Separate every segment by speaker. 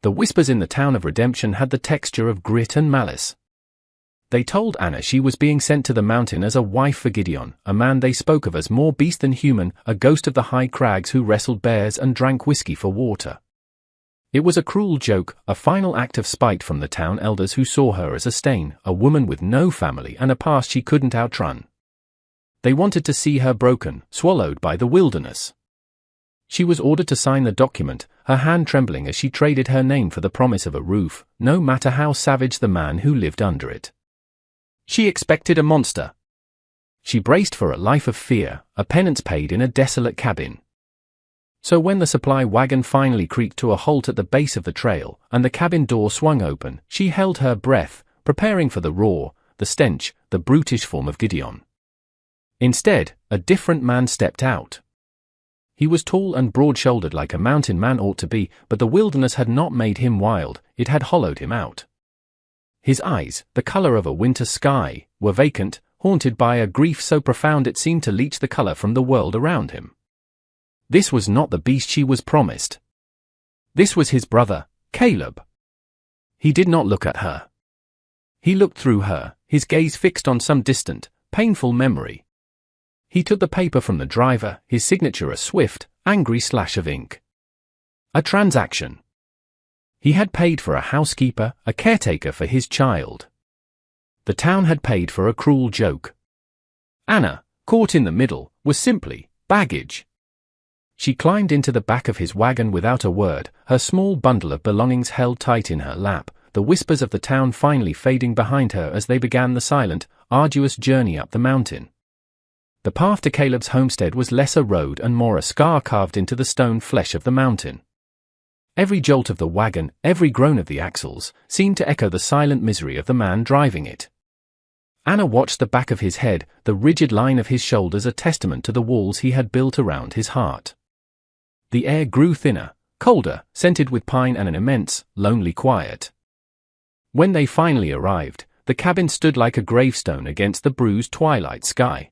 Speaker 1: The whispers in the town of Redemption had the texture of grit and malice. They told Anna she was being sent to the mountain as a wife for Gideon, a man they spoke of as more beast than human, a ghost of the high crags who wrestled bears and drank whiskey for water. It was a cruel joke, a final act of spite from the town elders who saw her as a stain, a woman with no family and a past she couldn't outrun. They wanted to see her broken, swallowed by the wilderness. She was ordered to sign the document, her hand trembling as she traded her name for the promise of a roof, no matter how savage the man who lived under it. She expected a monster. She braced for a life of fear, a penance paid in a desolate cabin. So when the supply wagon finally creaked to a halt at the base of the trail, and the cabin door swung open, she held her breath, preparing for the roar, the stench, the brutish form of Gideon. Instead, a different man stepped out. He was tall and broad-shouldered like a mountain man ought to be, but the wilderness had not made him wild, it had hollowed him out. His eyes, the color of a winter sky, were vacant, haunted by a grief so profound it seemed to leach the color from the world around him. This was not the beast she was promised. This was his brother, Caleb. He did not look at her. He looked through her, his gaze fixed on some distant, painful memory. He took the paper from the driver, his signature a swift, angry slash of ink. A transaction. He had paid for a housekeeper, a caretaker for his child. The town had paid for a cruel joke. Anna, caught in the middle, was simply baggage. She climbed into the back of his wagon without a word, her small bundle of belongings held tight in her lap, the whispers of the town finally fading behind her as they began the silent, arduous journey up the mountain. The path to Caleb's homestead was less a road and more a scar carved into the stone flesh of the mountain. Every jolt of the wagon, every groan of the axles, seemed to echo the silent misery of the man driving it. Anna watched the back of his head, the rigid line of his shoulders a testament to the walls he had built around his heart. The air grew thinner, colder, scented with pine and an immense, lonely quiet. When they finally arrived, the cabin stood like a gravestone against the bruised twilight sky.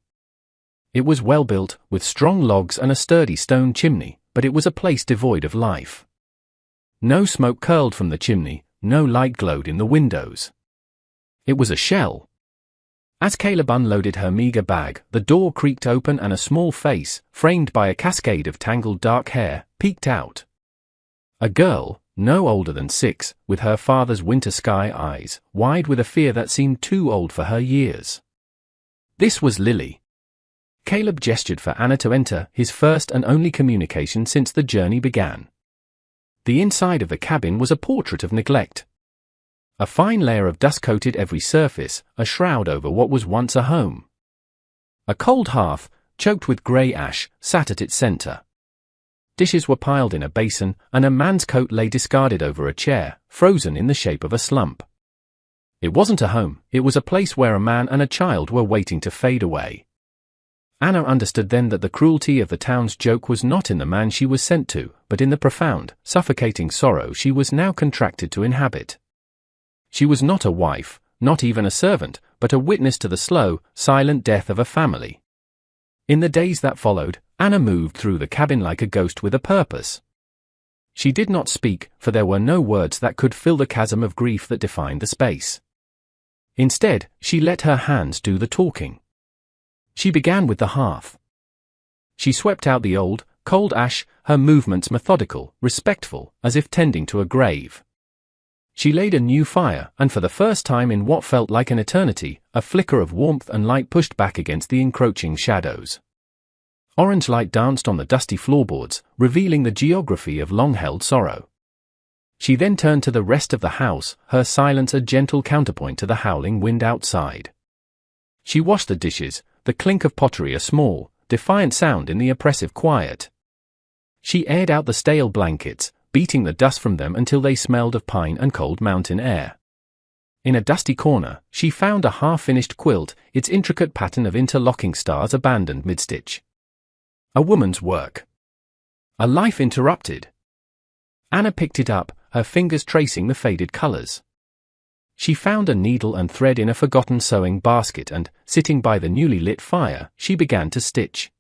Speaker 1: It was well built, with strong logs and a sturdy stone chimney, but it was a place devoid of life. No smoke curled from the chimney, no light glowed in the windows. It was a shell. As Caleb unloaded her meager bag, the door creaked open and a small face, framed by a cascade of tangled dark hair, peeked out. A girl, no older than 6, with her father's winter sky eyes, wide with a fear that seemed too old for her years. This was Lily. Caleb gestured for Anna to enter, his first and only communication since the journey began. The inside of the cabin was a portrait of neglect. A fine layer of dust coated every surface, a shroud over what was once a home. A cold hearth, choked with grey ash, sat at its center. Dishes were piled in a basin, and a man's coat lay discarded over a chair, frozen in the shape of a slump. It wasn't a home, it was a place where a man and a child were waiting to fade away. Anna understood then that the cruelty of the town's joke was not in the man she was sent to, but in the profound, suffocating sorrow she was now contracted to inhabit. She was not a wife, not even a servant, but a witness to the slow, silent death of a family. In the days that followed, Anna moved through the cabin like a ghost with a purpose. She did not speak, for there were no words that could fill the chasm of grief that defined the space. Instead, she let her hands do the talking. She began with the hearth. She swept out the old, cold ash, her movements methodical, respectful, as if tending to a grave. She laid a new fire, and for the first time in what felt like an eternity, a flicker of warmth and light pushed back against the encroaching shadows. Orange light danced on the dusty floorboards, revealing the geography of long-held sorrow. She then turned to the rest of the house, her silence a gentle counterpoint to the howling wind outside. She washed the dishes, the clink of pottery a small, defiant sound in the oppressive quiet. She aired out the stale blankets, beating the dust from them until they smelled of pine and cold mountain air. In a dusty corner, she found a half-finished quilt, its intricate pattern of interlocking stars abandoned mid-stitch. A woman's work. A life interrupted. Anna picked it up, her fingers tracing the faded colors. She found a needle and thread in a forgotten sewing basket and, sitting by the newly lit fire, she began to stitch.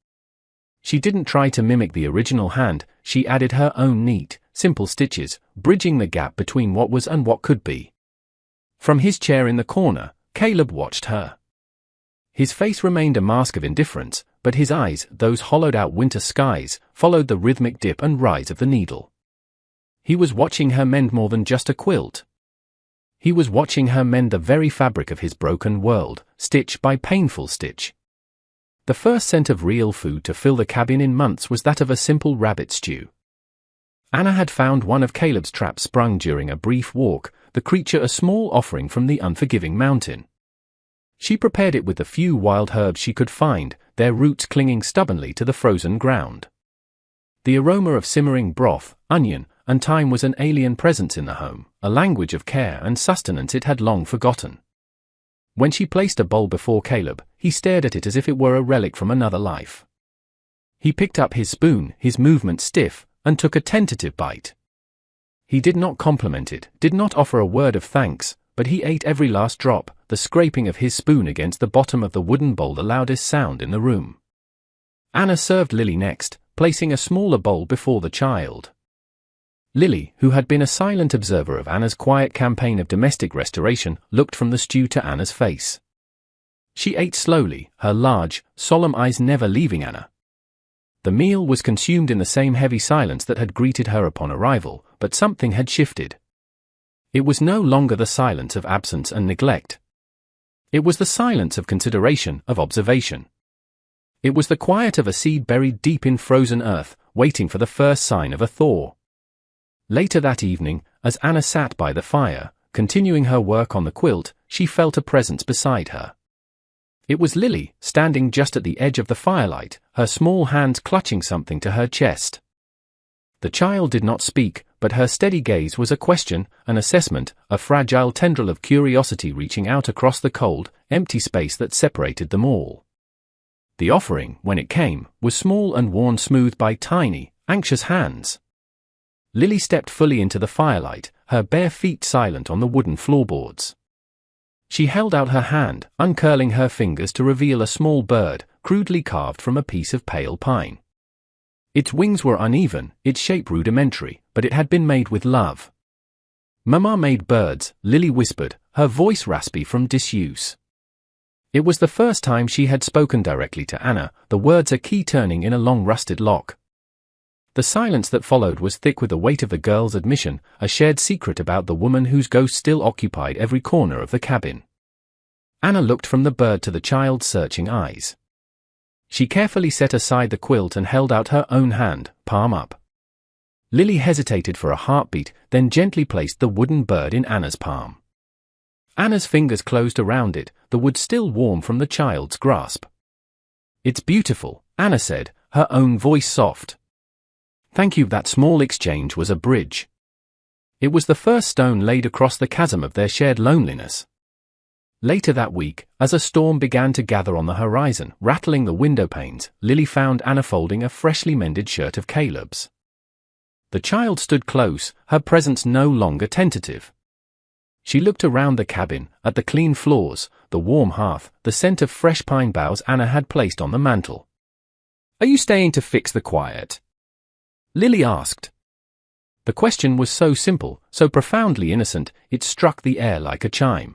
Speaker 1: She didn't try to mimic the original hand, she added her own neat, simple stitches, bridging the gap between what was and what could be. From his chair in the corner, Caleb watched her. His face remained a mask of indifference, but his eyes, those hollowed-out winter skies, followed the rhythmic dip and rise of the needle. He was watching her mend more than just a quilt. He was watching her mend the very fabric of his broken world, stitch by painful stitch. The first scent of real food to fill the cabin in months was that of a simple rabbit stew. Anna had found one of Caleb's traps sprung during a brief walk, the creature a small offering from the unforgiving mountain. She prepared it with the few wild herbs she could find, their roots clinging stubbornly to the frozen ground. The aroma of simmering broth, onion, and thyme was an alien presence in the home, a language of care and sustenance it had long forgotten. When she placed a bowl before Caleb, he stared at it as if it were a relic from another life. He picked up his spoon, his movement stiff, and took a tentative bite. He did not compliment it, did not offer a word of thanks, but he ate every last drop, the scraping of his spoon against the bottom of the wooden bowl the loudest sound in the room. Anna served Lily next, placing a smaller bowl before the child. Lily, who had been a silent observer of Anna's quiet campaign of domestic restoration, looked from the stew to Anna's face. She ate slowly, her large, solemn eyes never leaving Anna. The meal was consumed in the same heavy silence that had greeted her upon arrival, but something had shifted. It was no longer the silence of absence and neglect. It was the silence of consideration, of observation. It was the quiet of a seed buried deep in frozen earth, waiting for the first sign of a thaw. Later that evening, as Anna sat by the fire, continuing her work on the quilt, she felt a presence beside her. It was Lily, standing just at the edge of the firelight, her small hands clutching something to her chest. The child did not speak, but her steady gaze was a question, an assessment, a fragile tendril of curiosity reaching out across the cold, empty space that separated them all. The offering, when it came, was small and worn smooth by tiny, anxious hands. Lily stepped fully into the firelight, her bare feet silent on the wooden floorboards. She held out her hand, uncurling her fingers to reveal a small bird, crudely carved from a piece of pale pine. Its wings were uneven, its shape rudimentary, but it had been made with love. "Mama made birds," Lily whispered, her voice raspy from disuse. It was the first time she had spoken directly to Anna, the words a key turning in a long rusted lock. The silence that followed was thick with the weight of the girl's admission, a shared secret about the woman whose ghost still occupied every corner of the cabin. Anna looked from the bird to the child's searching eyes. She carefully set aside the quilt and held out her own hand, palm up. Lily hesitated for a heartbeat, then gently placed the wooden bird in Anna's palm. Anna's fingers closed around it, the wood still warm from the child's grasp. "It's beautiful," Anna said, her own voice soft. "Thank you." That small exchange was a bridge. It was the first stone laid across the chasm of their shared loneliness. Later that week, as a storm began to gather on the horizon, rattling the window panes, Lily found Anna folding a freshly mended shirt of Caleb's. The child stood close, her presence no longer tentative. She looked around the cabin, at the clean floors, the warm hearth, the scent of fresh pine boughs Anna had placed on the mantel. "Are you staying to fix the quiet?" Lily asked. The question was so simple, so profoundly innocent, it struck the air like a chime.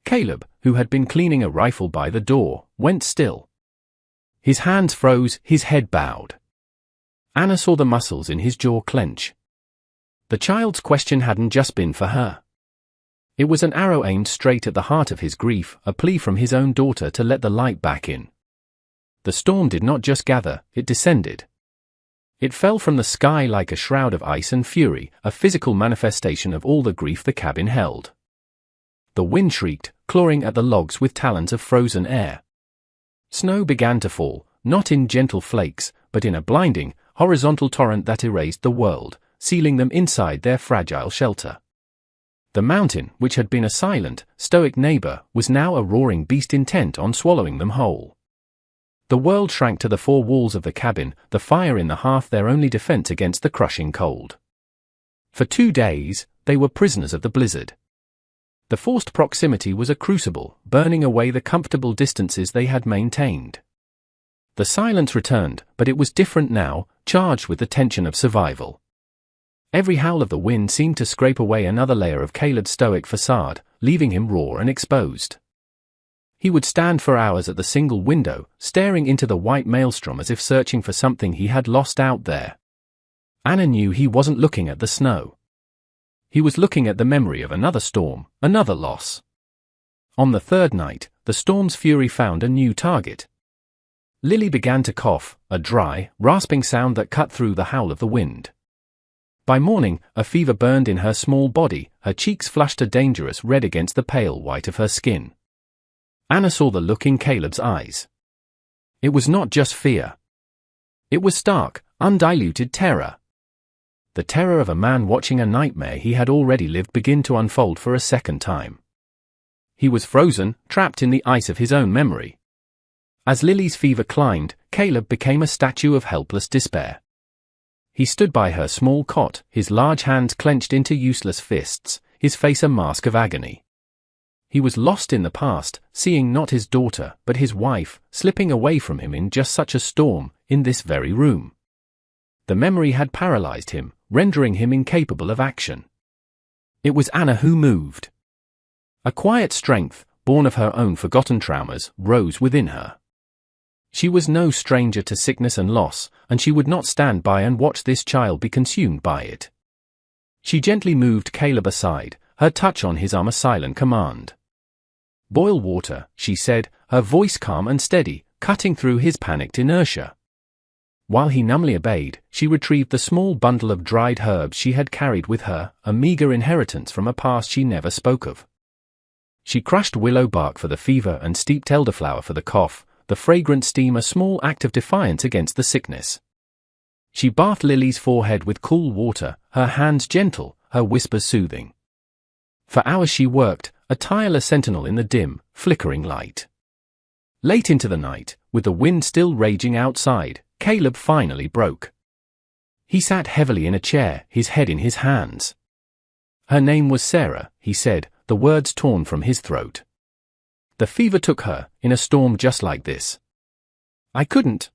Speaker 1: Caleb, who had been cleaning a rifle by the door, went still. His hands froze, his head bowed. Anna saw the muscles in his jaw clench. The child's question hadn't just been for her. It was an arrow aimed straight at the heart of his grief, a plea from his own daughter to let the light back in. The storm did not just gather, it descended. It fell from the sky like a shroud of ice and fury, a physical manifestation of all the grief the cabin held. The wind shrieked, clawing at the logs with talons of frozen air. Snow began to fall, not in gentle flakes, but in a blinding, horizontal torrent that erased the world, sealing them inside their fragile shelter. The mountain, which had been a silent, stoic neighbor, was now a roaring beast intent on swallowing them whole. The world shrank to the four walls of the cabin, the fire in the hearth their only defense against the crushing cold. For 2 days, they were prisoners of the blizzard. The forced proximity was a crucible, burning away the comfortable distances they had maintained. The silence returned, but it was different now, charged with the tension of survival. Every howl of the wind seemed to scrape away another layer of Caleb's stoic facade, leaving him raw and exposed. He would stand for hours at the single window, staring into the white maelstrom as if searching for something he had lost out there. Anna knew he wasn't looking at the snow. He was looking at the memory of another storm, another loss. On the third night, the storm's fury found a new target. Lily began to cough, a dry, rasping sound that cut through the howl of the wind. By morning, a fever burned in her small body, her cheeks flushed a dangerous red against the pale white of her skin. Anna saw the look in Caleb's eyes. It was not just fear. It was stark, undiluted terror. The terror of a man watching a nightmare he had already lived begin to unfold for a second time. He was frozen, trapped in the ice of his own memory. As Lily's fever climbed, Caleb became a statue of helpless despair. He stood by her small cot, his large hands clenched into useless fists, his face a mask of agony. He was lost in the past, seeing not his daughter, but his wife, slipping away from him in just such a storm, in this very room. The memory had paralyzed him, rendering him incapable of action. It was Anna who moved. A quiet strength, born of her own forgotten traumas, rose within her. She was no stranger to sickness and loss, and she would not stand by and watch this child be consumed by it. She gently moved Caleb aside, her touch on his arm a silent command. "Boil water," she said, her voice calm and steady, cutting through his panicked inertia. While he numbly obeyed, she retrieved the small bundle of dried herbs she had carried with her, a meager inheritance from a past she never spoke of. She crushed willow bark for the fever and steeped elderflower for the cough, the fragrant steam a small act of defiance against the sickness. She bathed Lily's forehead with cool water, her hands gentle, her whispers soothing. For hours she worked, a tireless sentinel in the dim, flickering light. Late into the night, with the wind still raging outside, Caleb finally broke. He sat heavily in a chair, his head in his hands. "Her name was Sarah," he said, the words torn from his throat. "The fever took her, in a storm just like this. I couldn't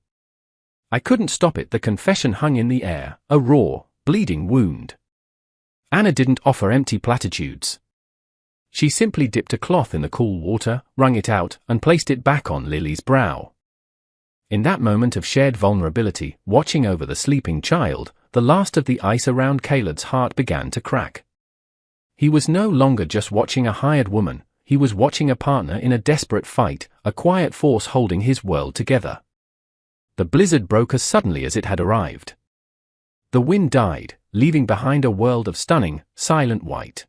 Speaker 1: stop it." The confession hung in the air, a raw, bleeding wound. Anna didn't offer empty platitudes. She simply dipped a cloth in the cool water, wrung it out, and placed it back on Lily's brow. In that moment of shared vulnerability, watching over the sleeping child, the last of the ice around Caleb's heart began to crack. He was no longer just watching a hired woman, he was watching a partner in a desperate fight, a quiet force holding his world together. The blizzard broke as suddenly as it had arrived. The wind died, leaving behind a world of stunning, silent white.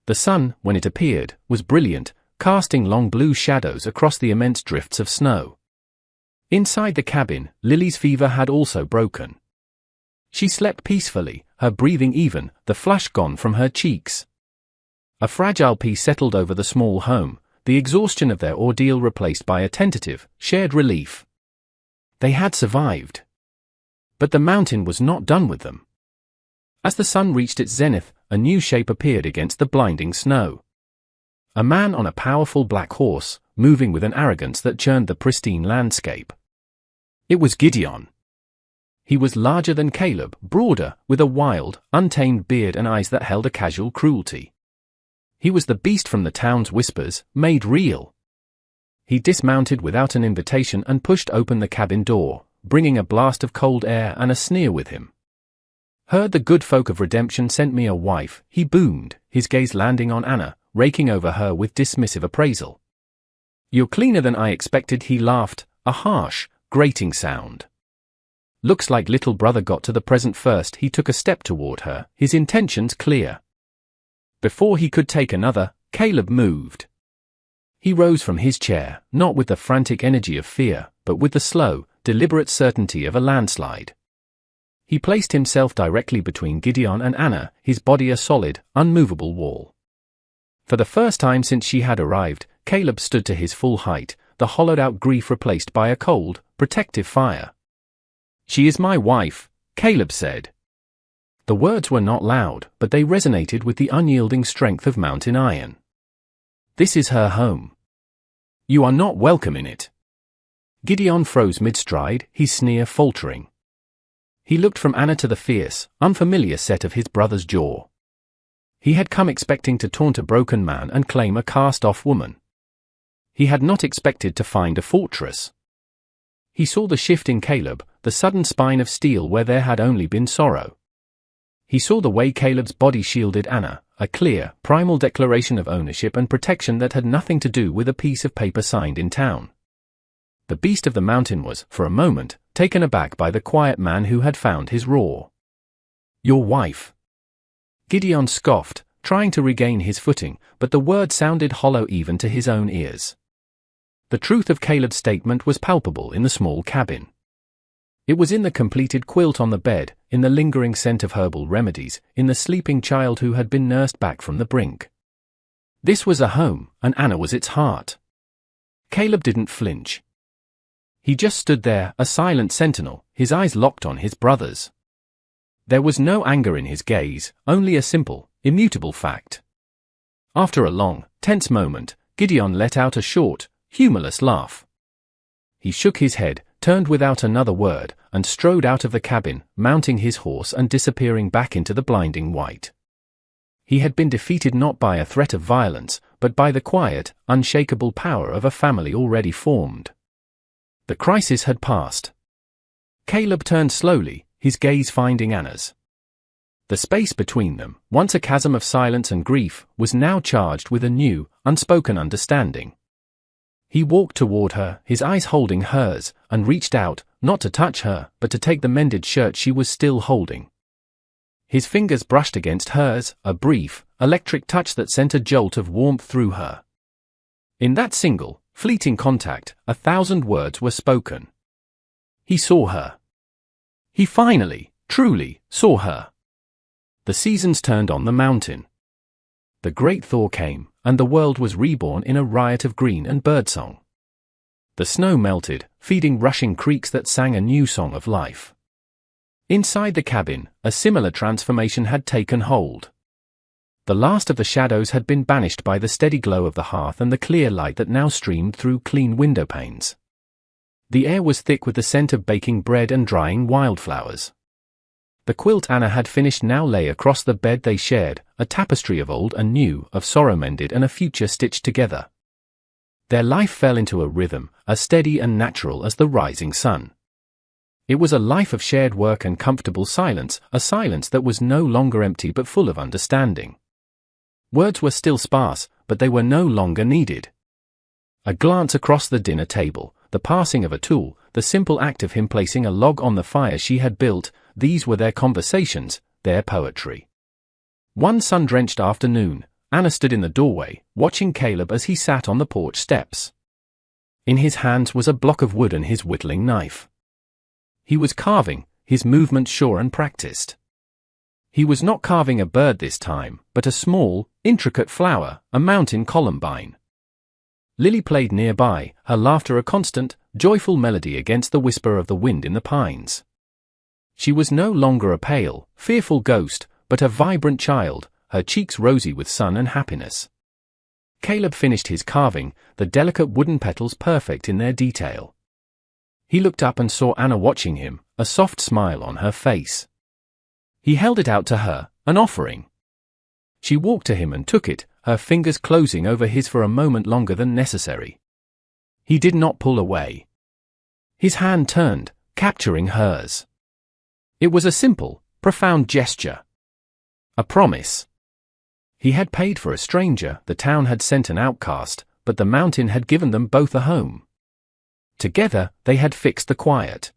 Speaker 1: The sun, when it appeared, was brilliant, casting long blue shadows across the immense drifts of snow. Inside the cabin, Lily's fever had also broken. She slept peacefully, her breathing even, the flush gone from her cheeks. A fragile peace settled over the small home, the exhaustion of their ordeal replaced by a tentative, shared relief. They had survived. But the mountain was not done with them. As the sun reached its zenith, a new shape appeared against the blinding snow. A man on a powerful black horse, moving with an arrogance that churned the pristine landscape. It was Gideon. He was larger than Caleb, broader, with a wild, untamed beard and eyes that held a casual cruelty. He was the beast from the town's whispers, made real. He dismounted without an invitation and pushed open the cabin door, bringing a blast of cold air and a sneer with him. "Heard the good folk of redemption sent me a wife," he boomed, his gaze landing on Anna, raking over her with dismissive appraisal. "You're cleaner than I expected," he laughed, a harsh, grating sound. "Looks like little brother got to the present first." He took a step toward her, his intentions clear. Before he could take another, Caleb moved. He rose from his chair, not with the frantic energy of fear, but with the slow, deliberate certainty of a landslide. He placed himself directly between Gideon and Anna, his body a solid, unmovable wall. For the first time since she had arrived, Caleb stood to his full height, the hollowed-out grief replaced by a cold, protective fire. "She is my wife," Caleb said. The words were not loud, but they resonated with the unyielding strength of mountain iron. "This is her home. You are not welcome in it." Gideon froze mid-stride, his sneer faltering. He looked from Anna to the fierce, unfamiliar set of his brother's jaw. He had come expecting to taunt a broken man and claim a cast-off woman. He had not expected to find a fortress. He saw the shift in Caleb, the sudden spine of steel where there had only been sorrow. He saw the way Caleb's body shielded Anna, a clear, primal declaration of ownership and protection that had nothing to do with a piece of paper signed in town. The beast of the mountain was, for a moment, taken aback by the quiet man who had found his roar. "Your wife." Gideon scoffed, trying to regain his footing, but the word sounded hollow even to his own ears. The truth of Caleb's statement was palpable in the small cabin. It was in the completed quilt on the bed, in the lingering scent of herbal remedies, in the sleeping child who had been nursed back from the brink. This was a home, and Anna was its heart. Caleb didn't flinch. He just stood there, a silent sentinel, his eyes locked on his brother's. There was no anger in his gaze, only a simple, immutable fact. After a long, tense moment, Gideon let out a short, humorless laugh. He shook his head, turned without another word, and strode out of the cabin, mounting his horse and disappearing back into the blinding white. He had been defeated not by a threat of violence, but by the quiet, unshakable power of a family already formed. The crisis had passed. Caleb turned slowly, his gaze finding Anna's. The space between them, once a chasm of silence and grief, was now charged with a new, unspoken understanding. He walked toward her, his eyes holding hers, and reached out, not to touch her, but to take the mended shirt she was still holding. His fingers brushed against hers, a brief, electric touch that sent a jolt of warmth through her. In that single, fleeting contact, 1,000 words were spoken. He saw her. He finally, truly, saw her. The seasons turned on the mountain. The great thaw came, and the world was reborn in a riot of green and birdsong. The snow melted, feeding rushing creeks that sang a new song of life. Inside the cabin, a similar transformation had taken hold. The last of the shadows had been banished by the steady glow of the hearth and the clear light that now streamed through clean window panes. The air was thick with the scent of baking bread and drying wildflowers. The quilt Anna had finished now lay across the bed they shared, a tapestry of old and new, of sorrow mended and a future stitched together. Their life fell into a rhythm, as steady and natural as the rising sun. It was a life of shared work and comfortable silence, a silence that was no longer empty but full of understanding. Words were still sparse, but they were no longer needed. A glance across the dinner table, the passing of a tool, the simple act of him placing a log on the fire she had built, these were their conversations, their poetry. One sun-drenched afternoon, Anna stood in the doorway, watching Caleb as he sat on the porch steps. In his hands was a block of wood and his whittling knife. He was carving, his movements sure and practiced. He was not carving a bird this time, but a small, intricate flower, a mountain columbine. Lily played nearby, her laughter a constant, joyful melody against the whisper of the wind in the pines. She was no longer a pale, fearful ghost, but a vibrant child, her cheeks rosy with sun and happiness. Caleb finished his carving, the delicate wooden petals perfect in their detail. He looked up and saw Anna watching him, a soft smile on her face. He held it out to her, an offering. She walked to him and took it, her fingers closing over his for a moment longer than necessary. He did not pull away. His hand turned, capturing hers. It was a simple, profound gesture. A promise. He had paid for a stranger, the town had sent an outcast, but the mountain had given them both a home. Together, they had fixed the quiet.